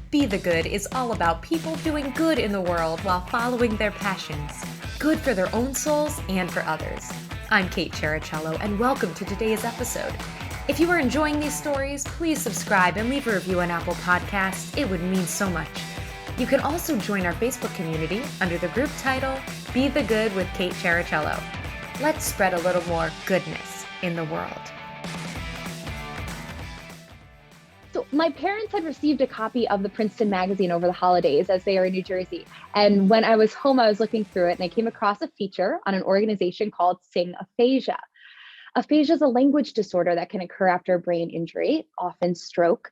Be the Good is all about people doing good in the world while following their passions. Good for their own souls and for others. I'm Kate Cherichello, and welcome to today's episode. If you are enjoying these stories, please subscribe and leave a review on Apple Podcasts. It would mean so much. You can also join our Facebook community under the group title, Be the Good with Kate Cherichello. Let's spread a little more goodness in the world. So my parents had received a copy of the Princeton magazine over the holidays as they are in New Jersey. And when I was home, I was looking through it and I came across a feature on an organization called Sing Aphasia. Aphasia is a language disorder that can occur after a brain injury, often stroke.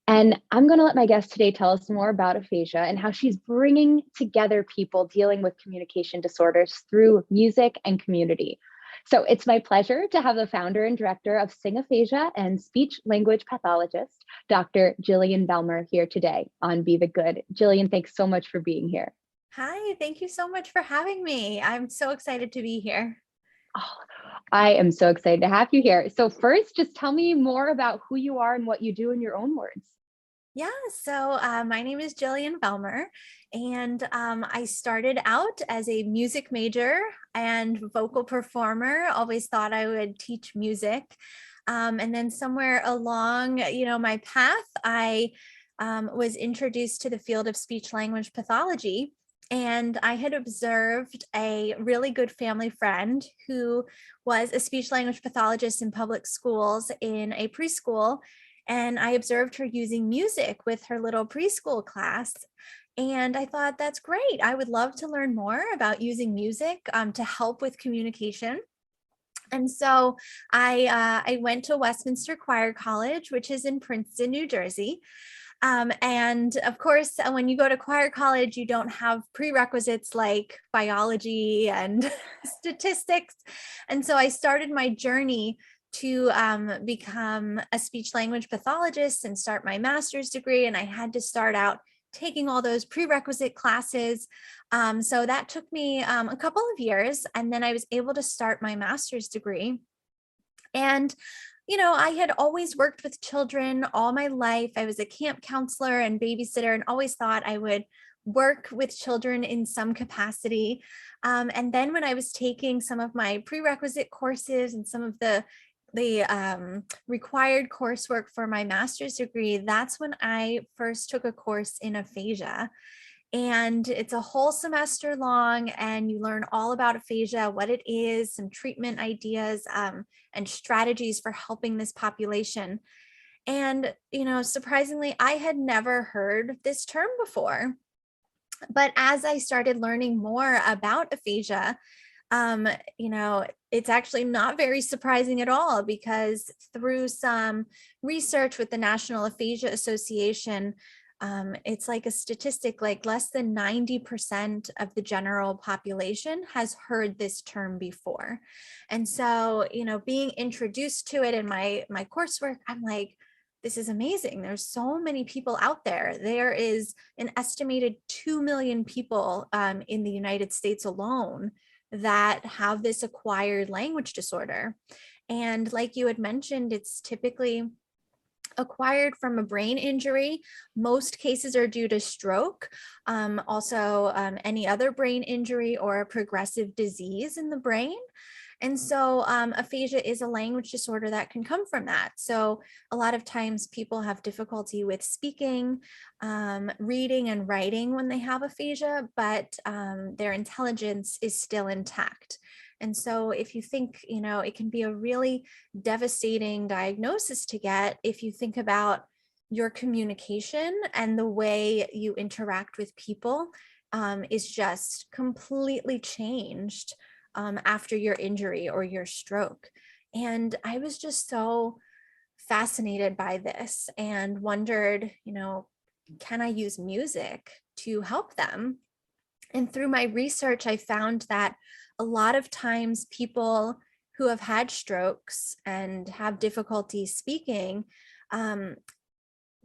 And I'm going to let my guest today tell us more about aphasia and how she's bringing together people dealing with communication disorders through music and community. So it's my pleasure to have the founder and director of Sing Aphasia and speech language pathologist, Dr. Gillian Velmer, here today on Be the Good. Jillian, thanks so much for being here. Hi, thank you so much for having me. I'm so excited to be here. Oh, I am so excited to have you here. So first, just tell me more about who you are and what you do in your own words. Yeah, so my name is Jillian Bellmer, and I started out as a music major and vocal performer. Always thought I would teach music. And then somewhere along, my path, I was introduced to the field of speech language pathology. And I had observed a really good family friend who was a speech language pathologist in public schools in a preschool. And I observed her using music with her little preschool class. And I thought, that's great. I would love to learn more about using music to help with communication. And so I went to Westminster Choir College, which is in Princeton, New Jersey. And of course, when you go to choir college, you don't have prerequisites like biology and statistics. And so I started my journey to become a speech language pathologist and start my master's degree. And I had to start out taking all those prerequisite classes. So that took me a couple of years. And then I was able to start my master's degree. And I had always worked with children all my life. I was a camp counselor and babysitter and always thought I would work with children in some capacity. And then when I was taking some of my prerequisite courses and some of the required coursework for my master's degree, that's when I first took a course in aphasia. And it's a whole semester long, and you learn all about aphasia, what it is, some treatment ideas, and strategies for helping this population. And, surprisingly, I had never heard this term before. But as I started learning more about aphasia, it's actually not very surprising at all, because through some research with the National Aphasia Association, it's like a statistic, like less than 90% of the general population has heard this term before. And so, being introduced to it in my coursework, I'm like, this is amazing. There's so many people out there. There is an estimated 2 million people in the United States alone that have this acquired language disorder. And like you had mentioned, it's typically acquired from a brain injury. Most cases are due to stroke, also any other brain injury or a progressive disease in the brain. And so aphasia is a language disorder that can come from that. So a lot of times people have difficulty with speaking, reading and writing when they have aphasia, but their intelligence is still intact. And so if you think, it can be a really devastating diagnosis to get if you think about your communication and the way you interact with people is just completely changed after your injury or your stroke. And I was just so fascinated by this and wondered, can I use music to help them? And through my research, I found that a lot of times people who have had strokes and have difficulty speaking,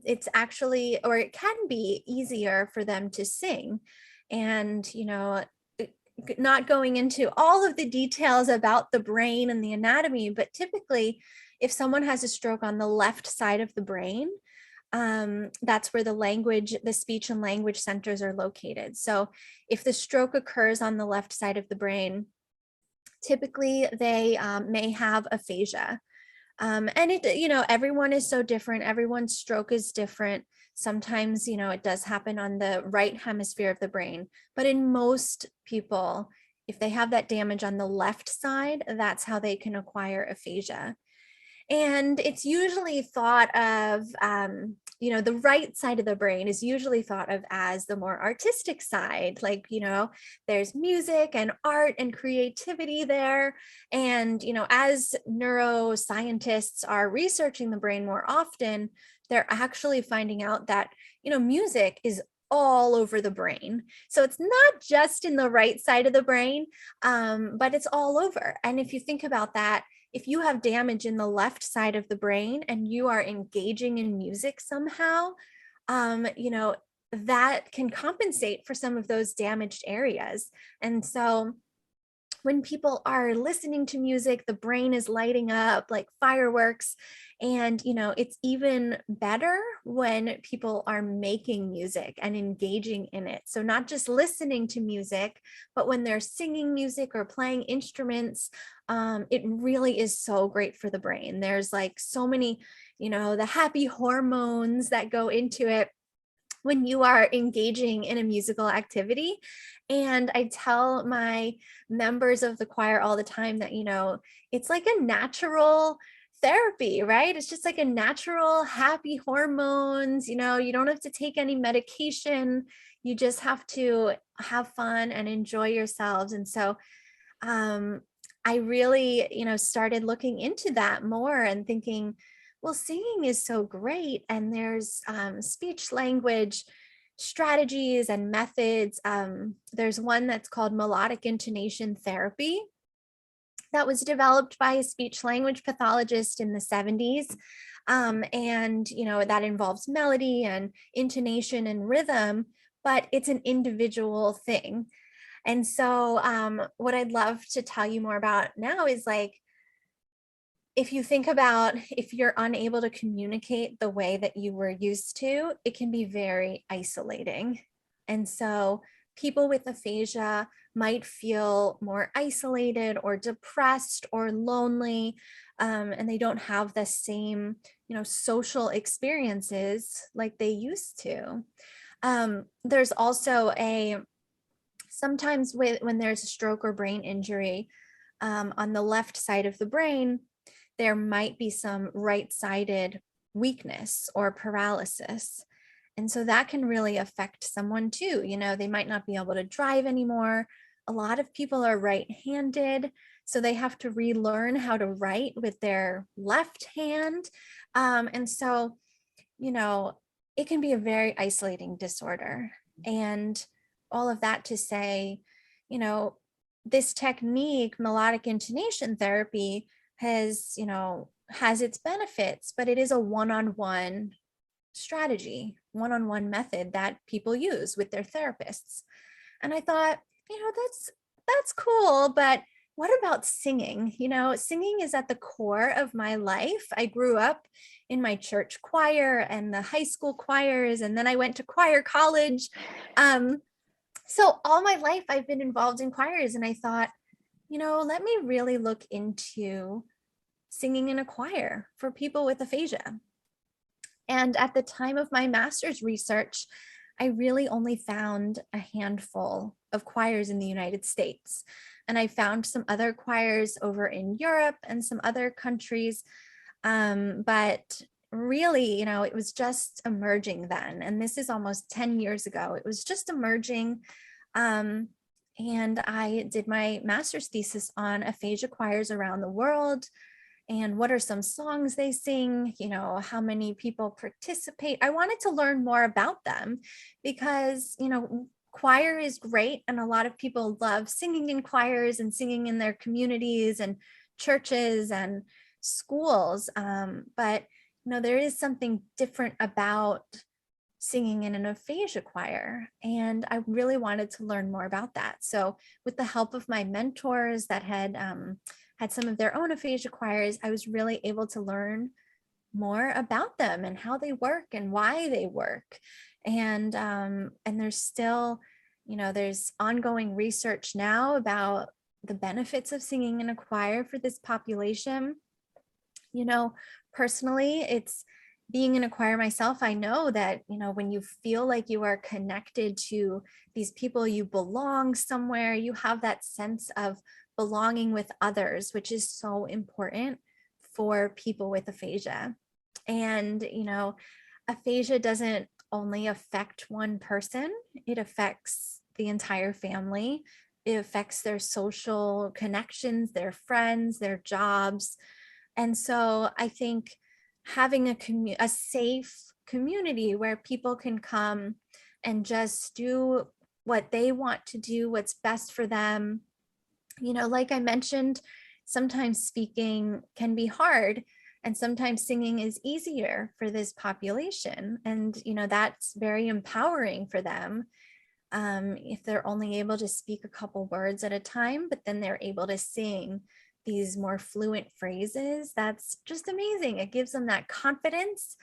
it's actually, or it can be easier for them to sing. And, not going into all of the details about the brain and the anatomy, but typically if someone has a stroke on the left side of the brain, that's where the speech and language centers are located. So if the stroke occurs on the left side of the brain, typically they may have aphasia. And everyone is so different. Everyone's stroke is different. Sometimes, it does happen on the right hemisphere of the brain, but in most people, if they have that damage on the left side, that's how they can acquire aphasia. And it's usually thought of, the right side of the brain is usually thought of as the more artistic side. Like, there's music and art and creativity there. And, as neuroscientists are researching the brain more often, they're actually finding out that, music is all over the brain. So it's not just in the right side of the brain, but it's all over. And if you think about that, if you have damage in the left side of the brain and you are engaging in music somehow, that can compensate for some of those damaged areas. And so when people are listening to music, the brain is lighting up like fireworks. And, it's even better when people are making music and engaging in it. So not just listening to music, but when they're singing music or playing instruments, it really is so great for the brain. There's like so many, the happy hormones that go into it when you are engaging in a musical activity. And I tell my members of the choir all the time that, it's like a natural therapy, right? It's just like a natural happy hormones, you don't have to take any medication. You just have to have fun and enjoy yourselves. And so I really, started looking into that more and thinking, well, singing is so great. And there's speech language strategies and methods. There's one that's called melodic intonation therapy that was developed by a speech language pathologist in the 70s. And, that involves melody and intonation and rhythm, but it's an individual thing. And so what I'd love to tell you more about now is like, if you think about if you're unable to communicate the way that you were used to, it can be very isolating. And so people with aphasia might feel more isolated or depressed or lonely, and they don't have the same, social experiences like they used to. There's also sometimes when there's a stroke or brain injury on the left side of the brain, there might be some right-sided weakness or paralysis. And so that can really affect someone too. They might not be able to drive anymore. A lot of people are right-handed, so they have to relearn how to write with their left hand. And so, it can be a very isolating disorder. And all of that to say, this technique, melodic intonation therapy, has its benefits, but it is a one-on-one strategy, one-on-one method that people use with their therapists. And I thought, that's cool, but what about singing? Singing is at the core of my life. I grew up in my church choir and the high school choirs, and then I went to choir college. So all my life I've been involved in choirs, and I thought, let me really look into singing in a choir for people with aphasia. And at the time of my master's research, I really only found a handful of choirs in the United States. And I found some other choirs over in Europe and some other countries. But really, it was just emerging then. And this is almost 10 years ago. It was just emerging. And I did my master's thesis on aphasia choirs around the world. And what are some songs they sing, how many people participate. I wanted to learn more about them because, choir is great. And a lot of people love singing in choirs and singing in their communities and churches and schools. But, there is something different about singing in an aphasia choir. And I really wanted to learn more about that. So with the help of my mentors that had some of their own aphasia choirs, I was really able to learn more about them and how they work and why they work. And there's still, there's ongoing research now about the benefits of singing in a choir for this population. Personally, it's being in a choir myself. I know that, when you feel like you are connected to these people, you belong somewhere, you have that sense of belonging with others, which is so important for people with aphasia. And, aphasia doesn't only affect one person, it affects the entire family. It affects their social connections, their friends, their jobs. And so I think having a safe community where people can come and just do what they want to do, what's best for them. Like I mentioned, sometimes speaking can be hard, and sometimes singing is easier for this population. And, that's very empowering for them. If they're only able to speak a couple words at a time, but then they're able to sing these more fluent phrases, that's just amazing. It gives them that confidence.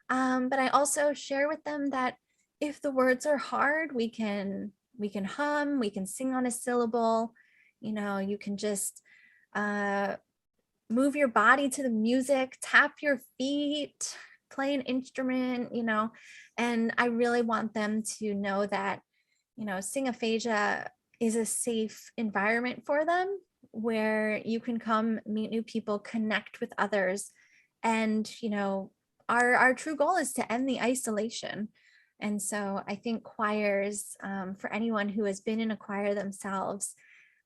But I also share with them that if the words are hard, we can hum, we can sing on a syllable. You can just move your body to the music, tap your feet, play an instrument, and I really want them to know that, Sing Aphasia is a safe environment for them where you can come meet new people, connect with others. And, our true goal is to end the isolation. And so I think choirs, for anyone who has been in a choir themselves,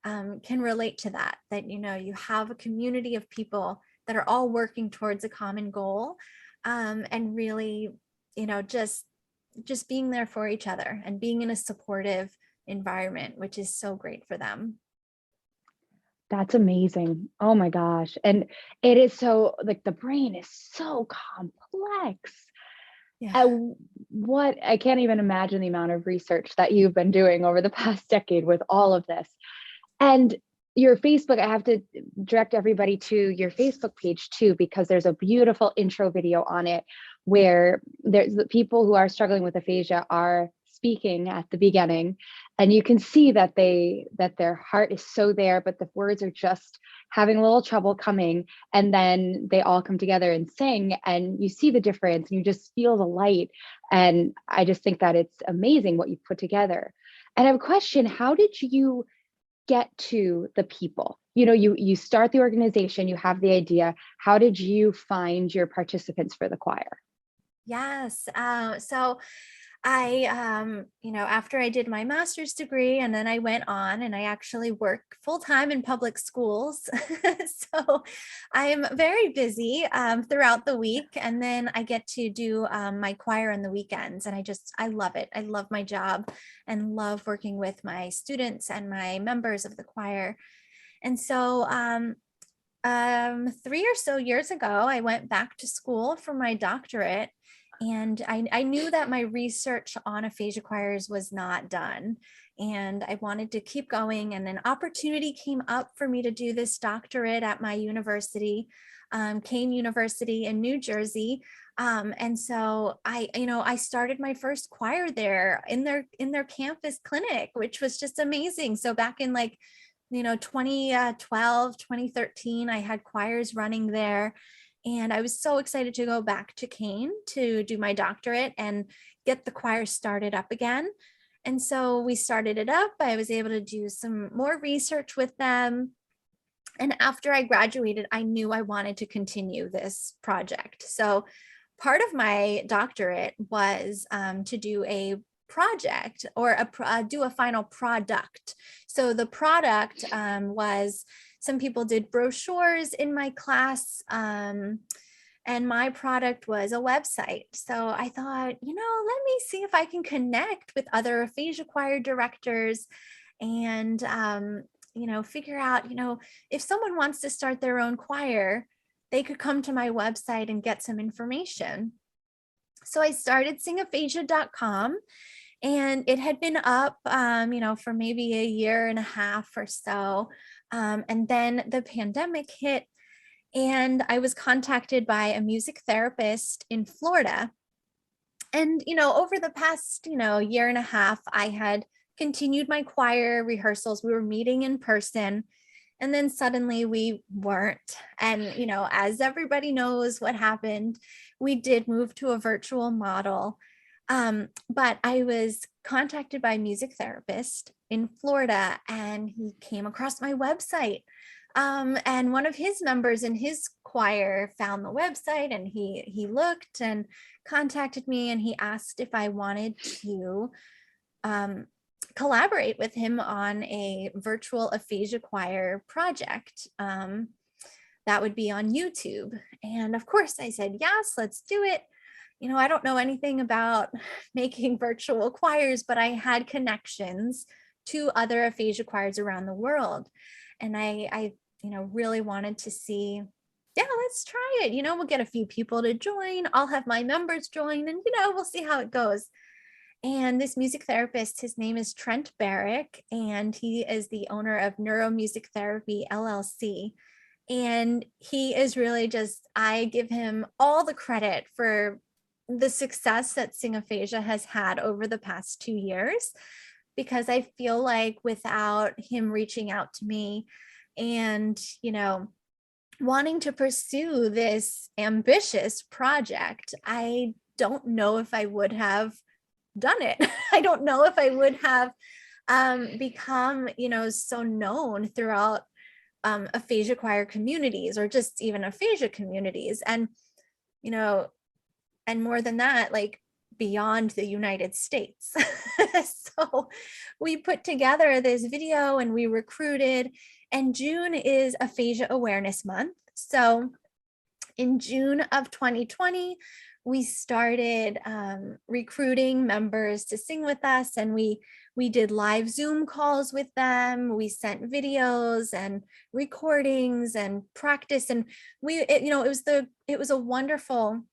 can relate to that, you have a community of people that are all working towards a common goal, and really, just being there for each other and being in a supportive environment, which is so great for them. That's amazing. Oh my gosh. And it is so, like, the brain is so complex. Yeah. What I can't even imagine the amount of research that you've been doing over the past decade with all of this. And your Facebook, I have to direct everybody to your Facebook page too, because there's a beautiful intro video on it where there's the people who are struggling with aphasia are speaking at the beginning, and you can see that their heart is so there, but the words are just having a little trouble coming, and then they all come together and sing, and you see the difference and you just feel the light. And I just think that it's amazing what you've put together. And I have a question: how did you get to the people? You start the organization, you have the idea. How did you find your participants for the choir? Yes. So I, after I did my master's degree, and then I went on and I actually work full time in public schools. So I'm very busy throughout the week. And then I get to do my choir on the weekends. And I love it. I love my job and love working with my students and my members of the choir. And so 3 or so years ago, I went back to school for my doctorate. And I knew that my research on aphasia choirs was not done. And I wanted to keep going. And an opportunity came up for me to do this doctorate at my university, Kane University in New Jersey. And so I started my first choir there in their campus clinic, which was just amazing. So back in 2012, 2013, I had choirs running there. And I was so excited to go back to Kane to do my doctorate and get the choir started up again. And so we started it up. I was able to do some more research with them. And after I graduated, I knew I wanted to continue this project. So part of my doctorate was to do a project or do a final product. So the product was, some people did brochures in my class, and my product was a website. So I thought, let me see if I can connect with other aphasia choir directors and, figure out, if someone wants to start their own choir, they could come to my website and get some information. So I started singaphasia.com. And it had been up, for maybe a year and a half or so. And then the pandemic hit, And I was contacted by a music therapist in Florida. And, over the past, year and a half, I had continued my choir rehearsals. We were meeting in person. And then suddenly we weren't. And, as everybody knows what happened, we did move to a virtual model. But I was contacted by a music therapist in Florida, and he came across my website. And one of his members in his choir found the website, and he looked and contacted me, and he asked if I wanted to collaborate with him on a virtual aphasia choir project that would be on YouTube. And of course I said, yes, let's do it. I don't know anything about making virtual choirs, but I had connections to other aphasia choirs around the world. And I really wanted to see, yeah, let's try it. We'll get a few people to join. I'll have my members join, and, we'll see how it goes. And this music therapist, his name is Trent Barrick, and he is the owner of Neuromusic Therapy, LLC. And he is really just, I give him all the credit for the success that Sing Aphasia has had over the past 2 years, because I feel like without him reaching out to me and, wanting to pursue this ambitious project, I don't know if I would have done it. I don't know if I would have become, so known throughout aphasia choir communities, or just even aphasia communities. And, and more than that, like beyond the United States. So we put together this video and we recruited, and June is Aphasia Awareness Month. So in June of 2020, we started recruiting members to sing with us, and we did live Zoom calls with them. We sent videos and recordings and practice, and it was a wonderful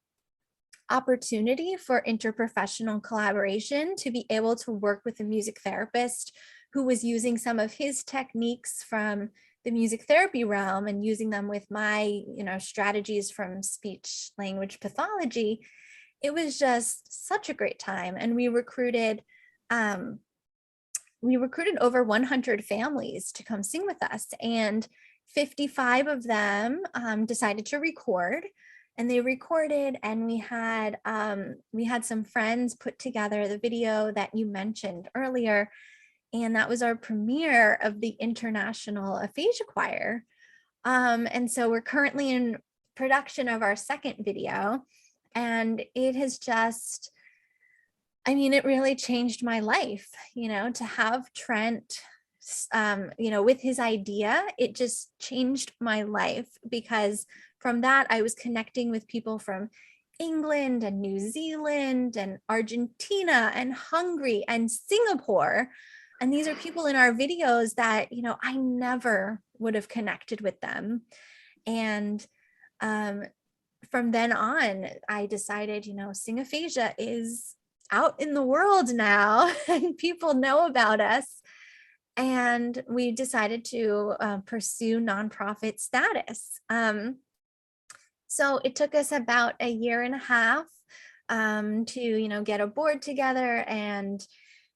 opportunity for interprofessional collaboration, to be able to work with a music therapist who was using some of his techniques from the music therapy realm and using them with my, strategies from speech language pathology. It was just such a great time. And we recruited over 100 families to come sing with us, and 55 of them decided to record. And they recorded, and we had some friends put together the video that you mentioned earlier, and that was our premiere of the International Aphasia Choir. And so we're currently in production of our second video, and it has just, it really changed my life, to have Trent, with his idea. It just changed my life, because from that, I was connecting with people from England and New Zealand and Argentina and Hungary and Singapore. And these are people in our videos that, I never would have connected with them. And from then on, I decided, Sing Aphasia is out in the world now, and people know about us. And we decided to pursue nonprofit status. So it took us about a year and a half to, get a board together and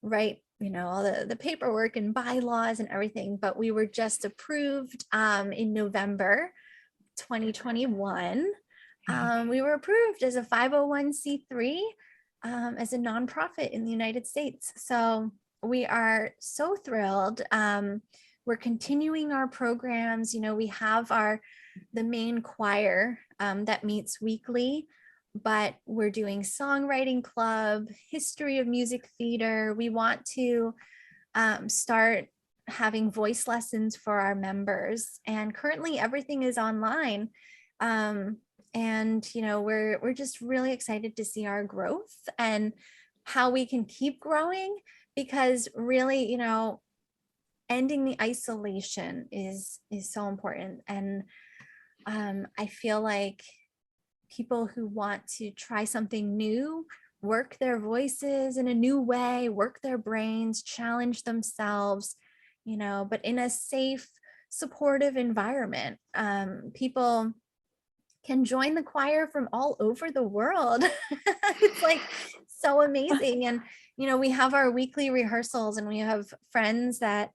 write, all the paperwork and bylaws and everything. But we were just approved in November 2021. We were approved as a 501c3 as a nonprofit in the United States. So we are so thrilled. We're continuing our programs. We have the main choir that meets weekly, but we're doing songwriting club, history of music theater. We want to start having voice lessons for our members, and currently everything is online. And we're just really excited to see our growth and how we can keep growing, because really, ending the isolation is so important. And I feel like people who want to try something new, work their voices in a new way, work their brains, challenge themselves, but in a safe, supportive environment. People can join the choir from all over the world. It's like so amazing. And, we have our weekly rehearsals, and we have friends that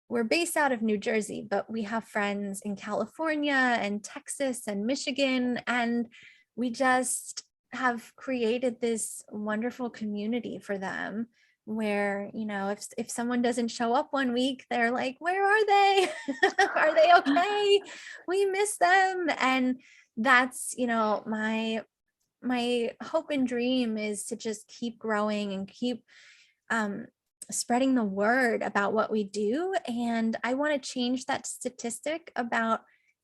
we're based out of New Jersey, but we have friends in California and Texas and Michigan. And we just have created this wonderful community for them where, if someone doesn't show up one week, they're like, where are they? Are they okay? We miss them. And that's, my hope and dream is to just keep growing and keep spreading the word about what we do. And I want to change that statistic about,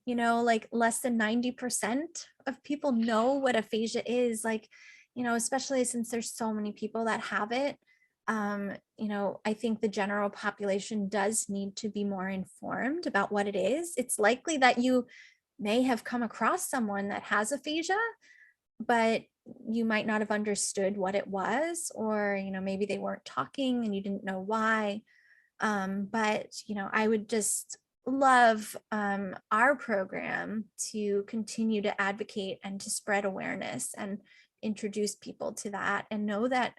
like less than 90% of people know what aphasia is, like, especially since there's so many people that have it. I think the general population does need to be more informed about what it is. It's likely that you may have come across someone that has aphasia, but you might not have understood what it was, or, maybe they weren't talking and you didn't know why. But, I would just love our program to continue to advocate and to spread awareness and introduce people to that, and know that,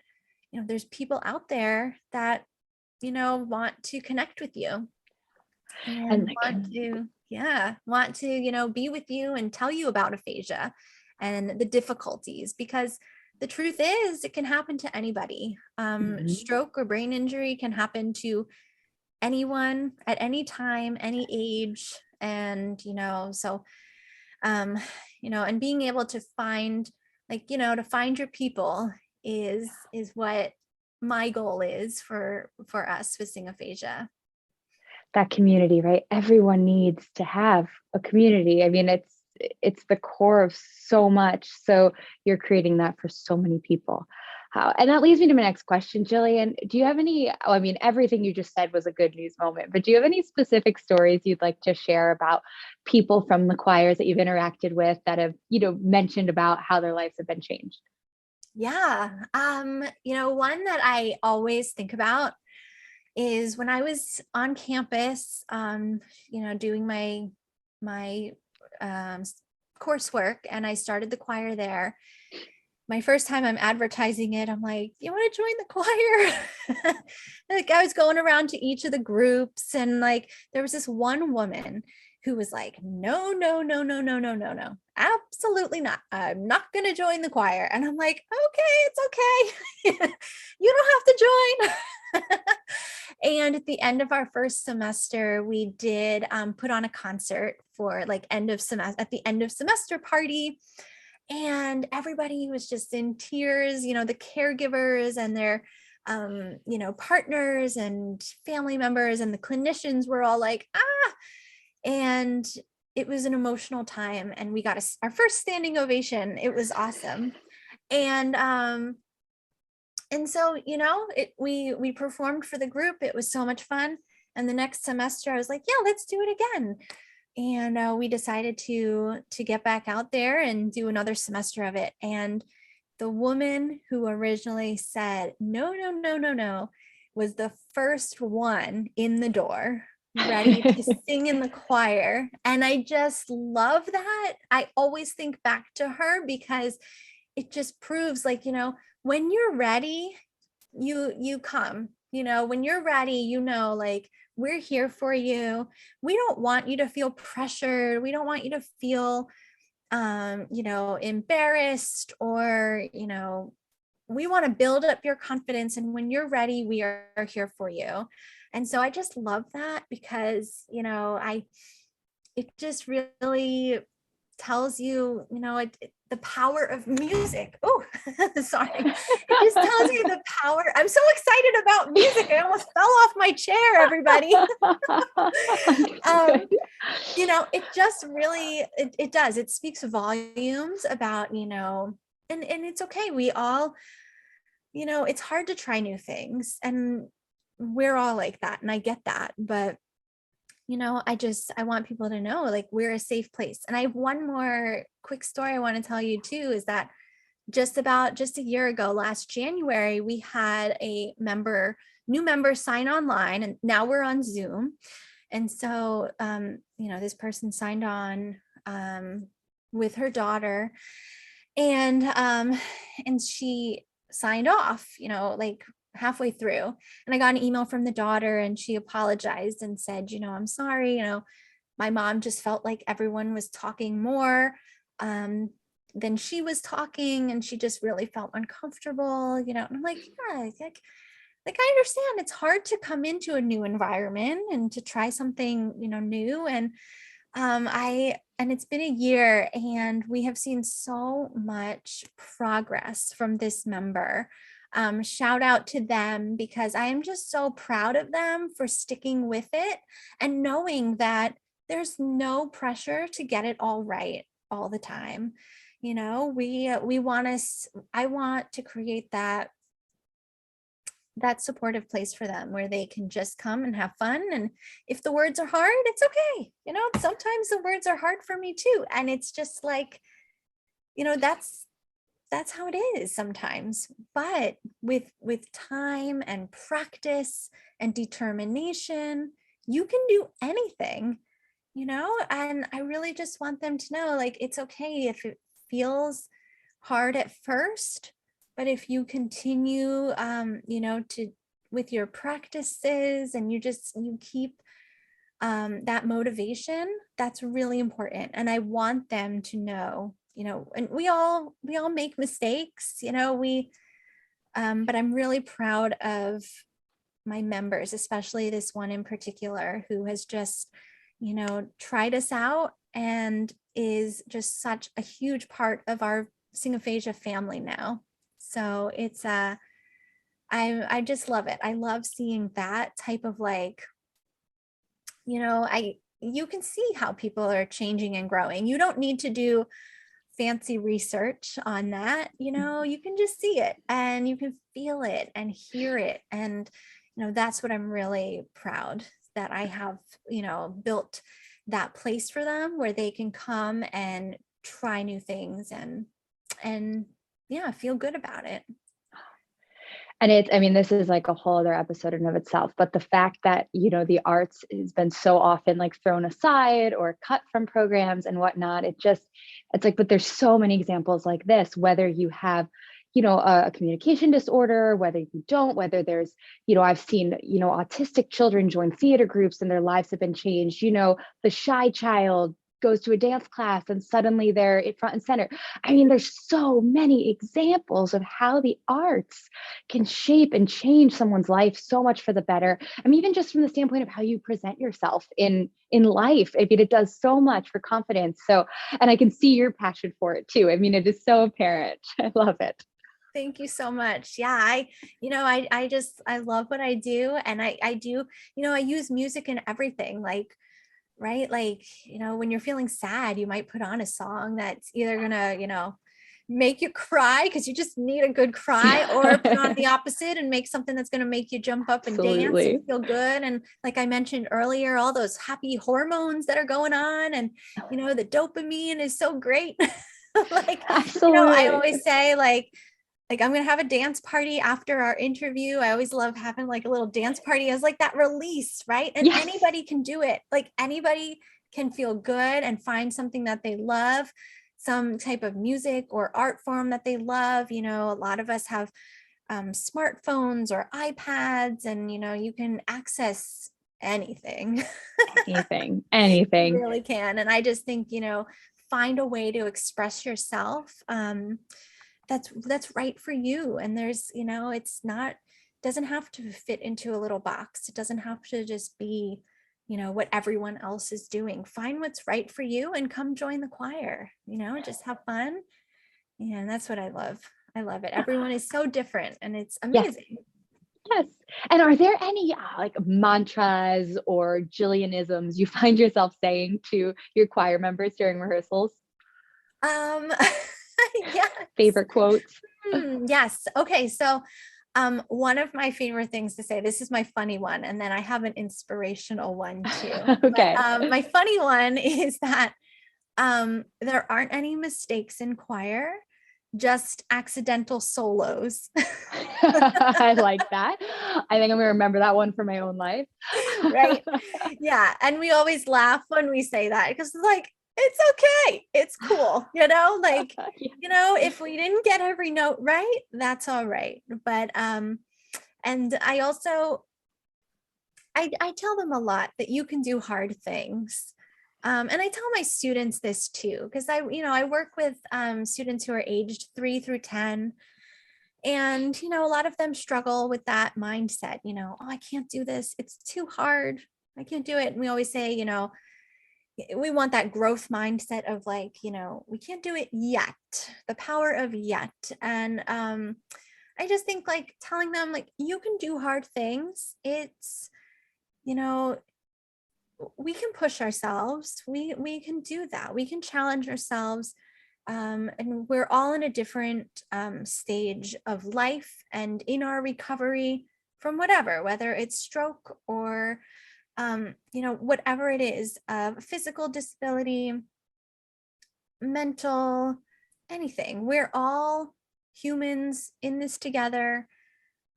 there's people out there that, want to connect with you and want to be with you and tell you about aphasia and the difficulties, because the truth is it can happen to anybody. Stroke or brain injury can happen to anyone at any time, any age. And, and being able to find, to find your people is what my goal is for us with Sing Aphasia. That community, right? Everyone needs to have a community. I mean, it's the core of so much. So you're creating that for so many people. And that leads me to my next question, Jillian. Do you have any, everything you just said was a good news moment, but do you have any specific stories you'd like to share about people from the choirs that you've interacted with that have, mentioned about how their lives have been changed? Yeah. One that I always think about is when I was on campus, doing my coursework, and I started the choir there. My first time I'm advertising it, I'm like, you want to join the choir? Like, I was going around to each of the groups, and like there was this one woman who was like, no, no, no, no, no, no, no, no, absolutely not. I'm not going to join the choir. And I'm like, okay, it's okay. You don't have to join. And at the end of our first semester, we did put on a concert for like at the end of semester party. And everybody was just in tears, the caregivers and their, partners and family members, and the clinicians were all like, ah, and it was an emotional time, and we got our first standing ovation. It was awesome. And so, we performed for the group. It was so much fun. And the next semester I was like, yeah, let's do it again. And we decided to get back out there and do another semester of it. And the woman who originally said, no, no, no, no, no, was the first one in the door, ready to sing in the choir. And I just love that. I always think back to her because it just proves, like, when you're ready, you come, when you're ready, like, we're here for you. We don't want you to feel pressured. We don't want you to feel, embarrassed, or, we want to build up your confidence. And when you're ready, we are here for you. And so I just love that because, it just really tells you, the power of music. Oh, sorry. It just tells you the power. I'm so excited about music. I almost fell off my chair, everybody. It just really, it does. It speaks volumes about, and it's okay. We all, it's hard to try new things, and we're all like that. And I get that, but I want people to know, like, we're a safe place. And I have one more quick story I want to tell you too, is that just a year ago, last January, we had a new member sign online, and now we're on Zoom. And so, this person signed on, with her daughter, and she signed off, like halfway through. And I got an email from the daughter, and she apologized and said, I'm sorry, my mom just felt like everyone was talking more than she was talking, and she just really felt uncomfortable, and I'm like, yeah, like I understand it's hard to come into a new environment and to try something, new. And it's been a year, and we have seen so much progress from this member. Shout out to them, because I am just so proud of them for sticking with it and knowing that there's no pressure to get it all right all the time. I want to create that supportive place for them where they can just come and have fun. And if the words are hard, it's okay. Sometimes the words are hard for me too. And it's just like, that's how it is sometimes. But with time and practice and determination, you can do anything, and I really just want them to know, like, it's okay if it feels hard at first, but if you continue, with your practices, and you keep that motivation, that's really important. And I want them to know, and we all make mistakes, but I'm really proud of my members, especially this one in particular, who has just, tried us out and is just such a huge part of our Sing Aphasia family now. So it's I just love it. I love seeing that type of, like, you can see how people are changing and growing. You don't need to do fancy research on that. You can just see it, and you can feel it and hear it. And, that's what I'm really proud that I have, built that place for them where they can come and try new things and yeah, feel good about it. And this is like a whole other episode in and of itself, but the fact that, the arts has been so often like thrown aside or cut from programs and whatnot, it's like, but there's so many examples like this, whether you have, a communication disorder, whether you don't, whether there's, I've seen, autistic children join theater groups and their lives have been changed, the shy child goes to a dance class and suddenly they're in front and center. There's so many examples of how the arts can shape and change someone's life so much for the better. Even just from the standpoint of how you present yourself in life. it does so much for confidence. So, and I can see your passion for it too. It is so apparent. I love it. Thank you so much. Yeah, I love what I do. And I do, I use music in everything, like, right? Like, when you're feeling sad, you might put on a song that's either gonna, make you cry because you just need a good cry, or put on the opposite and make something that's going to make you jump up and dance and feel good. And like I mentioned earlier, all those happy hormones that are going on, and the dopamine is so great. Like, absolutely. I always say, like I'm going to have a dance party after our interview. I always love having like a little dance party as like that release, right? And yes, anybody can do it. Like, anybody can feel good and find something that they love, some type of music or art form that they love. A lot of us have smartphones or iPads, and, you can access anything. anything. You really can. And I just think, find a way to express yourself. That's right for you. And there's, doesn't have to fit into a little box. It doesn't have to just be, what everyone else is doing. Find what's right for you and come join the choir, just have fun. And that's what I love. I love it. Everyone is so different, and it's amazing. Yes. And are there any like mantras or Jillianisms you find yourself saying to your choir members during rehearsals? Yes. Favorite quotes? Yes. Okay. So one of my favorite things to say, this is my funny one, and then I have an inspirational one too. Okay. But, my funny one is that there aren't any mistakes in choir, just accidental solos. I like that. I think I'm gonna remember that one for my own life. Right. Yeah. And we always laugh when we say that, because like, it's okay. It's cool. Like, Yeah. if we didn't get every note right, that's all right. But, and I also, I tell them a lot that you can do hard things. And I tell my students this too, because I work with students who are aged 3 through 10. And, a lot of them struggle with that mindset, oh, I can't do this. It's too hard. I can't do it. And we always say, we want that growth mindset of like, we can't do it yet, the power of yet. And I just think like telling them like, you can do hard things. It's, we can push ourselves. We can do that. We can challenge ourselves. And we're all in a different stage of life and in our recovery from whether it's stroke or, whatever it is, physical disability, mental, anything. We're all humans in this together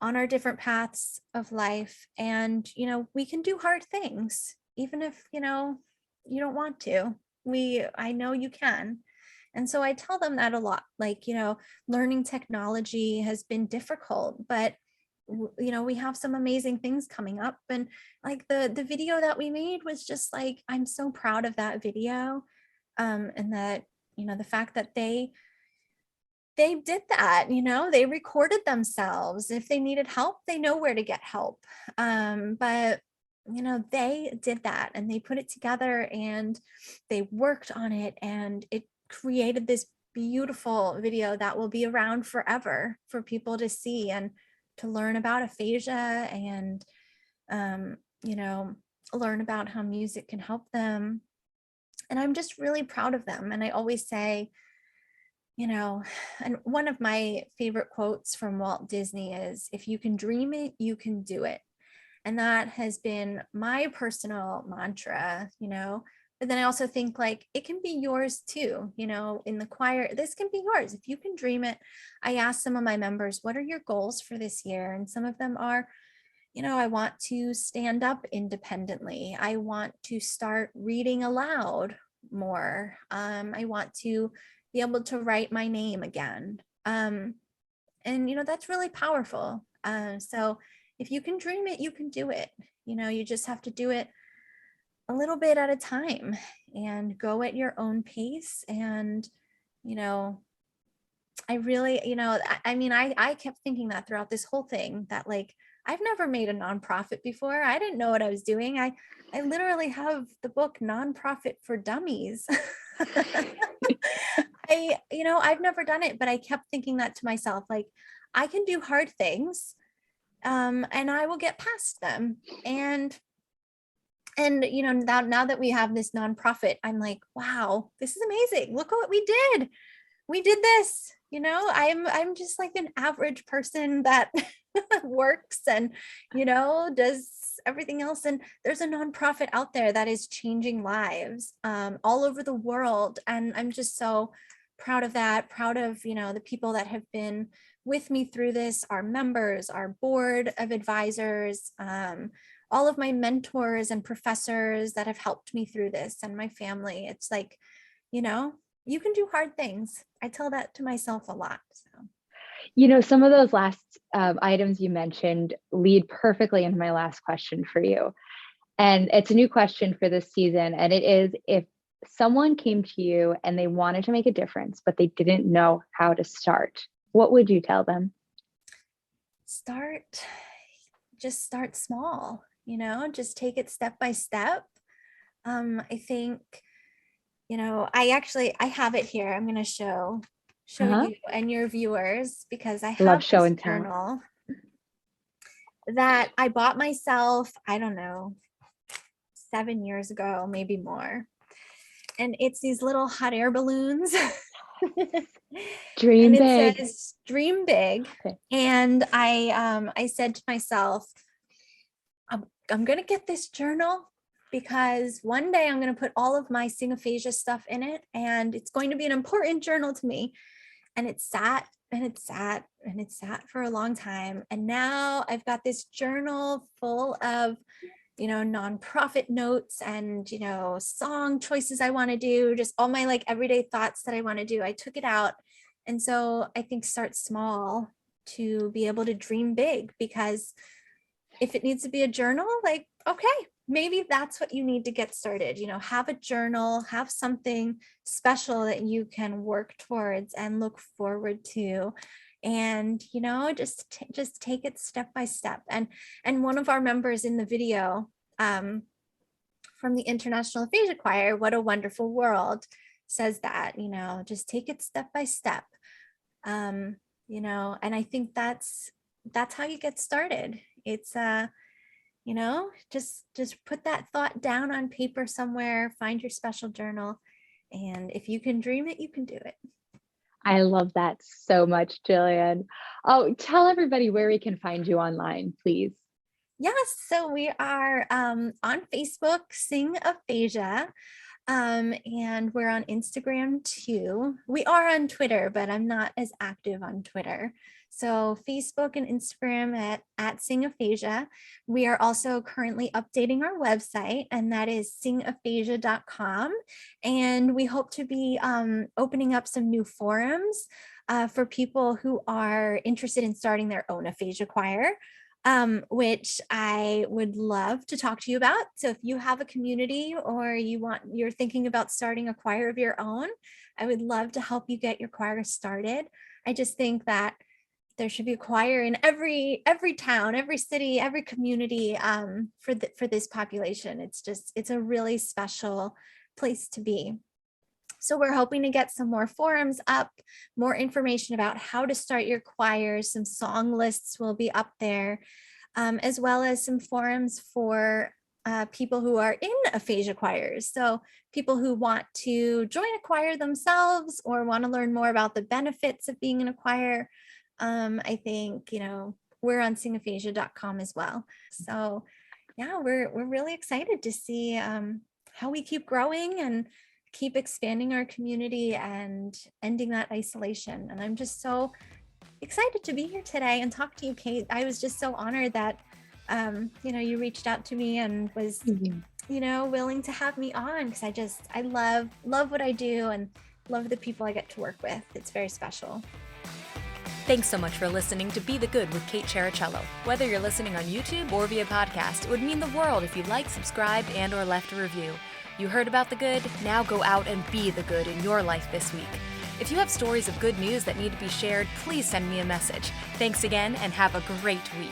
on our different paths of life. And, we can do hard things, even if, you don't want to. I know you can. And so I tell them that a lot, like, learning technology has been difficult, but we have some amazing things coming up. And like the video that we made was just like, I'm so proud of that video. And that, the fact that they did that, they recorded themselves. If they needed help, they know where to get help. But they did that and they put it together and they worked on it, and it created this beautiful video that will be around forever for people to see and to learn about aphasia and, learn about how music can help them. And I'm just really proud of them. And I always say, and one of my favorite quotes from Walt Disney is, if you can dream it, you can do it. And that has been my personal mantra, but then I also think like it can be yours too, in the choir, this can be yours. If you can dream it. I asked some of my members, what are your goals for this year? And some of them are, I want to stand up independently. I want to start reading aloud more. I want to be able to write my name again. And, that's really powerful. So if you can dream it, you can do it. You just have to do it a little bit at a time and go at your own pace. And, I really, I kept thinking that throughout this whole thing, that like, I've never made a nonprofit before. I didn't know what I was doing. I literally have the book Nonprofit for Dummies. I've never done it, but I kept thinking that to myself, like, I can do hard things, and I will get past them. And now that we have this nonprofit, I'm like, wow, this is amazing. Look what we did. We did this. I'm just like an average person that works and, does everything else. And there's a nonprofit out there that is changing lives all over the world. And I'm just so proud of that, proud of, the people that have been with me through this, our members, our board of advisors, all of my mentors and professors that have helped me through this, and my family. It's like, you can do hard things. I tell that to myself a lot. So. Some of those last items you mentioned lead perfectly into my last question for you. And it's a new question for this season. And it is, if someone came to you and they wanted to make a difference, but they didn't know how to start, what would you tell them? Just start small, just take it step by step. I think, I have it here. I'm going to show you and your viewers, because I have show this and tell journal that I bought myself, I don't know, 7 years ago, maybe more. And it's these little hot air balloons. Dream and big. It says dream big. Okay. And I said to myself, I'm going to get this journal, because one day I'm going to put all of my Sing Aphasia stuff in it, and it's going to be an important journal to me. And it sat and it sat for a long time. And now I've got this journal full of, nonprofit notes and, song choices I want to do, just all my like everyday thoughts that I want to do. I took it out. And so I think start small to be able to dream big, because if it needs to be a journal, like, okay, maybe that's what you need to get started. Have a journal, have something special that you can work towards and look forward to. And, just take it step by step. And one of our members in the video from the International Aphasia Choir, What a Wonderful World, says that, just take it step by step. And I think that's how you get started. It's just put that thought down on paper somewhere, find your special journal, and if you can dream it, you can do it. I love that so much, Jillian. Oh, tell everybody where we can find you online, please. Yes, so we are on Facebook, Sing Aphasia, and we're on Instagram too. We are on Twitter, but I'm not as active on Twitter. So Facebook and Instagram at Sing Aphasia. We are also currently updating our website, and that is singaphasia.com. And we hope to be opening up some new forums for people who are interested in starting their own aphasia choir. Which I would love to talk to you about. So if you have a community or you're thinking about starting a choir of your own, I would love to help you get your choir started. I just think that there should be a choir in every town, every city, every community for this population. It's a really special place to be. So we're hoping to get some more forums up, more information about how to start your choirs. Some song lists will be up there, as well as some forums for people who are in aphasia choirs. So people who want to join a choir themselves or want to learn more about the benefits of being in a choir. I think, we're on singaphasia.com as well. So yeah, we're really excited to see how we keep growing and keep expanding our community and ending that isolation. And I'm just so excited to be here today and talk to you, Kate. I was just so honored that, you reached out to me and was, willing to have me on, because I love what I do and love the people I get to work with. It's very special. Thanks so much for listening to Be the Good with Kate Cherichello. Whether you're listening on YouTube or via podcast, it would mean the world if you liked, subscribed, and or left a review. You heard about the good? Now go out and be the good in your life this week. If you have stories of good news that need to be shared, please send me a message. Thanks again, and have a great week.